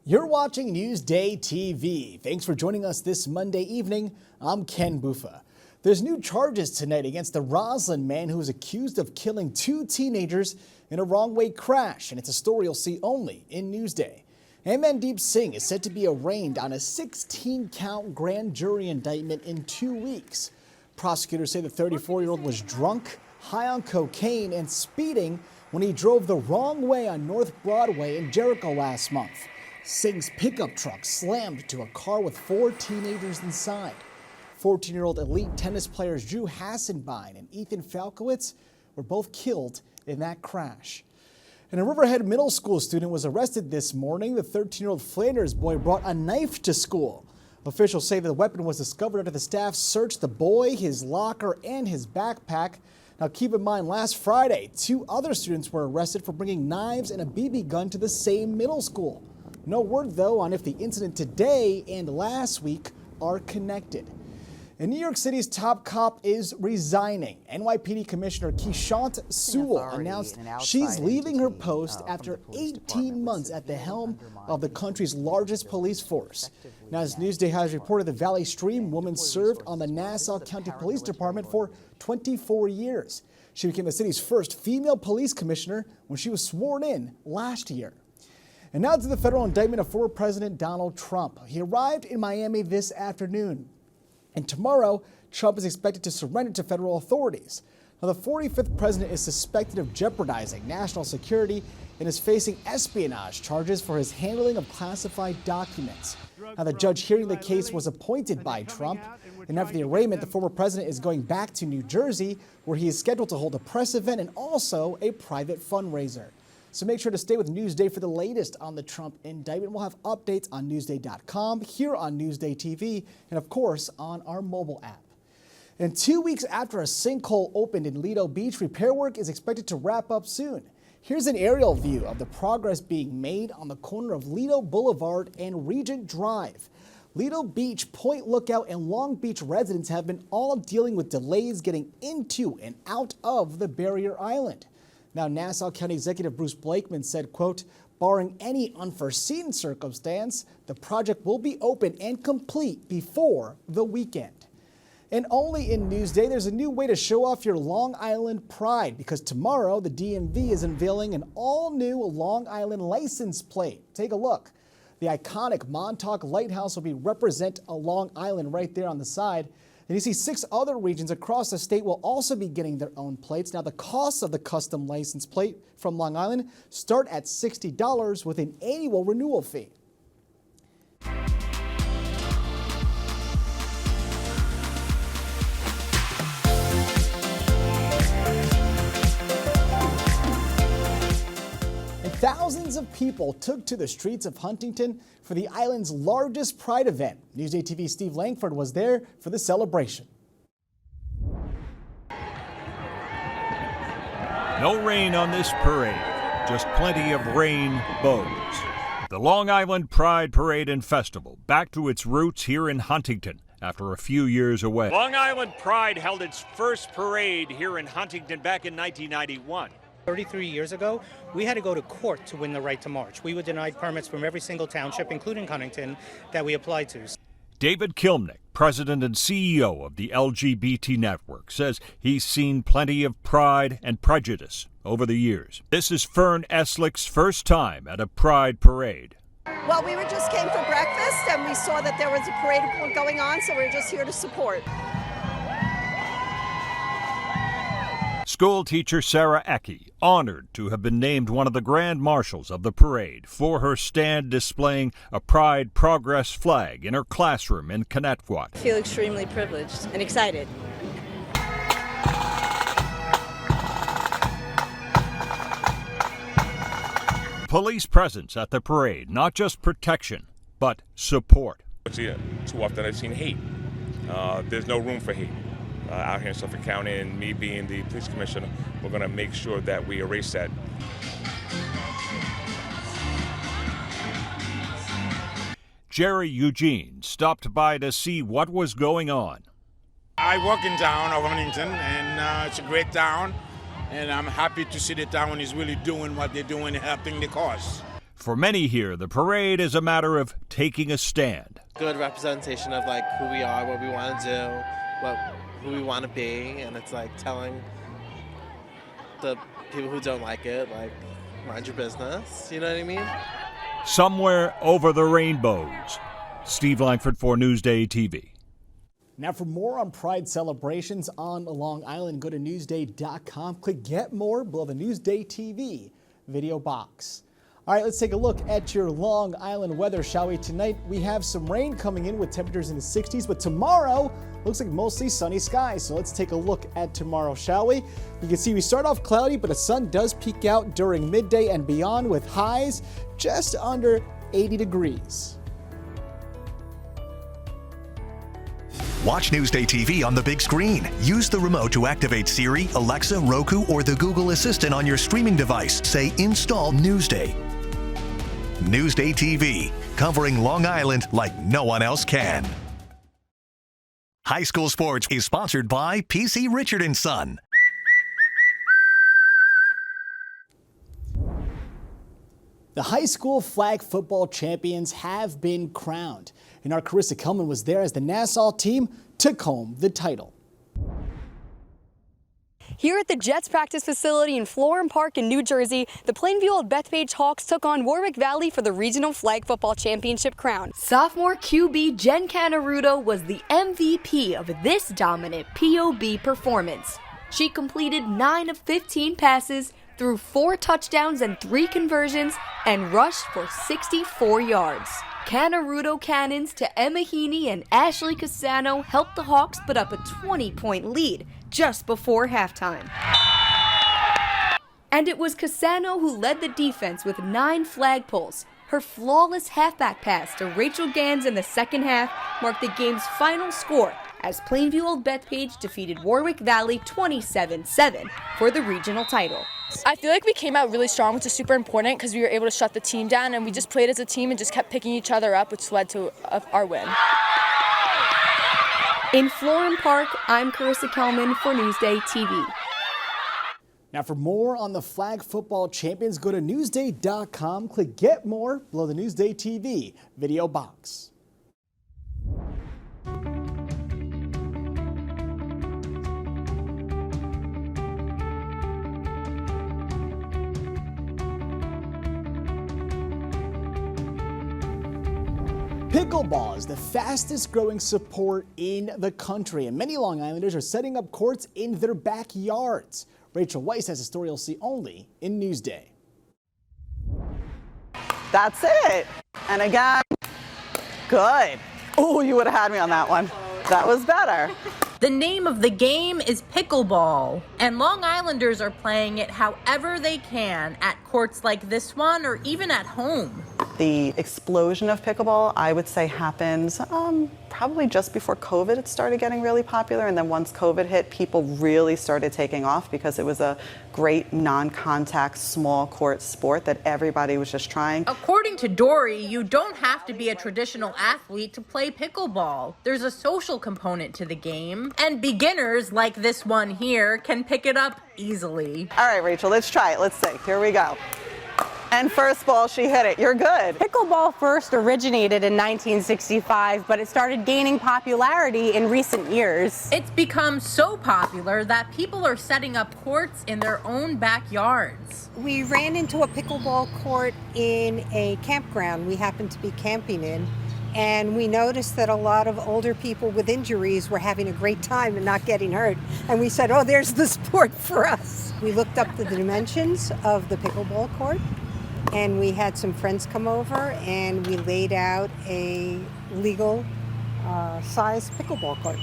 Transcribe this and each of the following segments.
You're watching Newsday TV. Thanks for joining us this Monday evening. I'm Ken Buffa. There's new charges tonight against the Roslyn man who was accused of killing two teenagers in a wrong-way crash, and it's a story you'll see only in Newsday. Amandeep Singh is set to be arraigned on a 16-count grand jury indictment in 2 weeks. Prosecutors say the 34-year-old was drunk, high on cocaine, and speeding when he drove the wrong way on North Broadway in Jericho last month. Singh's pickup truck slammed into a car with 4 teenagers inside. 14-year-old elite tennis players Drew Hassenbein and Ethan Falkowitz were both killed in that crash. And a Riverhead Middle School student was arrested this morning. The 13-year-old Flanders boy brought a knife to school. Officials say the weapon was discovered after the staff searched the boy, his locker, and his backpack. Now keep in mind, last Friday, 2 other students were arrested for bringing knives and a BB gun to the same middle school. No word, though, on if the incident today and last week are connected. And New York City's top cop is resigning. NYPD Commissioner Keeshant Sewell announced she's leaving her post after 18 months at the helm of the country's largest police force. Now, as Newsday has reported, the Valley Stream woman served on the Nassau County Police Department for 24 years. She became the city's first female police commissioner when she was sworn in last year. And now to the federal indictment of former President Donald Trump. He arrived in Miami this afternoon. And tomorrow, Trump is expected to surrender to federal authorities. Now, the 45th president is suspected of jeopardizing national security and is facing espionage charges for his handling of classified documents. Now, the judge hearing the case was appointed by Trump. And after the arraignment, the former president is going back to New Jersey, where he is scheduled to hold a press event and also a private fundraiser. So make sure to stay with Newsday for the latest on the Trump indictment. We'll have updates on Newsday.com, here on Newsday TV, and of course on our mobile app. And 2 weeks after a sinkhole opened in Lido Beach, repair work is expected to wrap up soon. Here's an aerial view of the progress being made on the corner of Lido Boulevard and Regent Drive. Lido Beach, Point Lookout, and Long Beach residents have been all dealing with delays getting into and out of the barrier island. Now, Nassau County Executive Bruce Blakeman said, quote, barring any unforeseen circumstance, the project will be open and complete before the weekend. And only in Newsday, there's a new way to show off your Long Island pride, because tomorrow the DMV is unveiling an all-new Long Island license plate. Take a look. The iconic Montauk Lighthouse will be represent a Long Island right there on the side. And you see 6 other regions across the state will also be getting their own plates. Now, the cost of the custom license plate from Long Island start at $60 with an annual renewal fee. Thousands of people took to the streets of Huntington for the island's largest Pride event. Newsday TV's Steve Langford was there for the celebration. No rain on this parade, just plenty of rainbows. The Long Island Pride Parade and Festival back to its roots here in Huntington after a few years away. Long Island Pride held its first parade here in Huntington back in 1991. 33 years ago, we had to go to court to win the right to march. We were denied permits from every single township, including Huntington, that we applied to. David Kilmnick, president and CEO of the LGBT Network, says he's seen plenty of pride and prejudice over the years. This is Fern Eslick's first time at a Pride parade. Well, we just came for breakfast and we saw that there was a parade going on, so we're just here to support. School teacher Sarah Ecke, honored to have been named one of the grand marshals of the parade for her stand displaying a Pride Progress flag in her classroom in Connecticut. I feel extremely privileged and excited. Police presence at the parade, not just protection, but support. Too often I've seen hate. There's no room for hate. Out here in Suffolk County, and me being the police commissioner, we're going to make sure that we erase that. Jerry Eugene stopped by to see what was going on. I work in town of Huntington, and it's a great town, and I'm happy to see the town is really doing what they're doing, helping the cause. For many here, the parade is a matter of taking a stand. Good representation of like who we are, what we want to do, who we want to be, and it's like telling the people who don't like it, like, mind your business, you know what I mean? Somewhere over the rainbows. Steve Langford for Newsday TV. Now, for more on Pride celebrations on Long Island, go to Newsday.com. Click Get More below the Newsday TV video box. All right, let's take a look at your Long Island weather, shall we? Tonight, we have some rain coming in with temperatures in the 60s, but tomorrow looks like mostly sunny skies. So let's take a look at tomorrow, shall we? You can see we start off cloudy, but the sun does peek out during midday and beyond with highs just under 80 degrees. Watch Newsday TV on the big screen. Use the remote to activate Siri, Alexa, Roku, or the Google Assistant on your streaming device. Say, install Newsday. Newsday TV, covering Long Island like no one else can. High School Sports is sponsored by PC Richard & Son. The high school flag football champions have been crowned, and our Carissa Kelman was there as the Nassau team took home the title. Here at the Jets practice facility in Florham Park in New Jersey, the Plainview Old Bethpage Hawks took on Warwick Valley for the Regional Flag Football Championship crown. Sophomore QB Jen Canaruto was the MVP of this dominant POB performance. She completed 9 of 15 passes, threw 4 touchdowns and 3 conversions, and rushed for 64 yards. Canaruto cannons to Emma Heaney and Ashley Cassano helped the Hawks put up a 20-point lead just before halftime. And it was Cassano who led the defense with 9 flag pulls. Her flawless halfback pass to Rachel Gans in the second half marked the game's final score as Plainview Old Bethpage defeated Warwick Valley 27-7 for the regional title. I feel like we came out really strong, which is super important because we were able to shut the team down, and we just played as a team and just kept picking each other up, which led to our win. In Florham Park, I'm Carissa Kelman for Newsday TV. Now, for more on the flag football champions, go to Newsday.com. Click Get More below the Newsday TV video box. Pickleball is the fastest growing sport in the country, and many Long Islanders are setting up courts in their backyards. Rachel Weiss has a story you'll see only in Newsday. That's it. And again, good. Oh, you would have had me on that one. That was better. The name of the game is pickleball, and Long Islanders are playing it however they can at courts like this one or even at home. The explosion of pickleball, I would say, happened probably just before COVID. It started getting really popular, and then once COVID hit, people really started taking off because it was a great non-contact small court sport that everybody was just trying. According to Dory, you don't have to be a traditional athlete to play pickleball. There's a social component to the game, and beginners like this one here can pick it up easily. All right, Rachel, let's try it. Let's see. Here we go. And first ball, she hit it. You're good. Pickleball first originated in 1965, but it started gaining popularity in recent years. It's become so popular that people are setting up courts in their own backyards. We ran into a pickleball court in a campground we happened to be camping in, and we noticed that a lot of older people with injuries were having a great time and not getting hurt. And we said, oh, there's the sport for us. We looked up the dimensions of the pickleball court, and we had some friends come over, and we laid out a legal size pickleball court.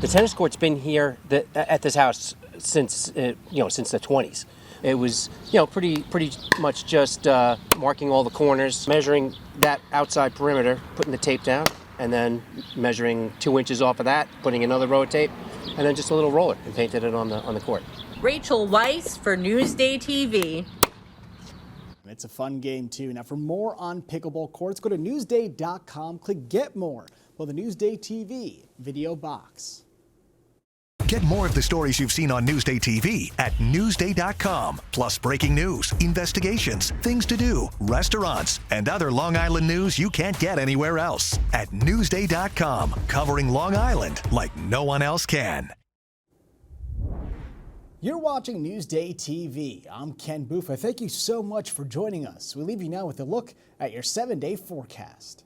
The tennis court's been here at this house since since the 20s. It was pretty much just marking all the corners, measuring that outside perimeter, putting the tape down, and then measuring 2 inches off of that, putting another row of tape, and then just a little roller and painted it on the court. Rachel Weiss for Newsday TV. It's a fun game, too. Now, for more on pickleball courts, go to Newsday.com. Click Get More below the Newsday TV video box. Get more of the stories you've seen on Newsday TV at Newsday.com. Plus breaking news, investigations, things to do, restaurants, and other Long Island news you can't get anywhere else. At Newsday.com, covering Long Island like no one else can. You're watching Newsday TV. I'm Ken Buffa. Thank you so much for joining us. We leave you now with a look at your 7-day forecast.